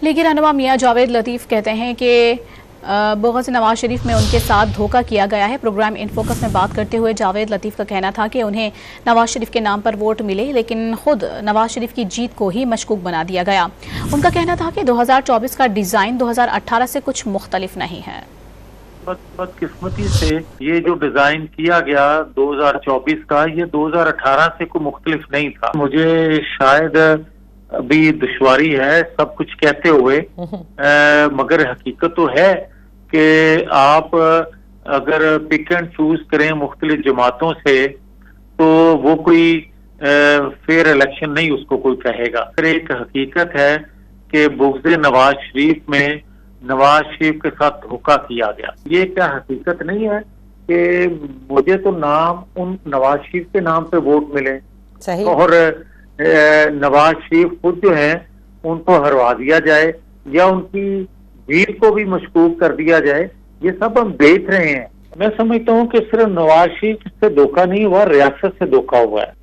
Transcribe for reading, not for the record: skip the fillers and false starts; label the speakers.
Speaker 1: लीगी रहनुमा मियां जावेद लतीफ़ कहते हैं कि बोगस नवाज शरीफ में उनके साथ धोखा किया गया है। प्रोग्राम इन फोकस में बात करते हुए जावेद लतीफ़ का कहना था कि उन्हें नवाज शरीफ के नाम पर वोट मिले, लेकिन खुद नवाज शरीफ की जीत को ही मशकूक बना दिया गया। उनका कहना था कि 2024 का डिज़ाइन 2018 से कुछ मुख्तलिफ नहीं है।
Speaker 2: बदकिस्मती से ये जो डिजाइन किया गया 2024 का, ये 2018 से कोई मुख्तलिफ नहीं था। मुझे शायद अभी दुश्वारी है सब कुछ कहते हुए, मगर हकीकत तो है कि आप अगर पिक एंड चूज करें मुख्तलिफ जमातों से तो वो कोई फेयर इलेक्शन नहीं उसको कोई कहेगा। फिर एक हकीकत है कि बुग़्ज़ नवाज शरीफ में नवाज शरीफ के साथ धोखा किया गया। ये क्या हकीकत नहीं है कि मुझे तो नाम उन नवाज शरीफ के नाम पे वोट मिले
Speaker 3: सही।
Speaker 2: और नवाज शरीफ खुद जो है उनको हरवा दिया जाए या उनकी जीत को भी मशकूक कर दिया जाए, ये सब हम देख रहे हैं। मैं समझता हूँ कि सिर्फ नवाज शरीफ से धोखा नहीं हुआ, रियासत से धोखा हुआ है।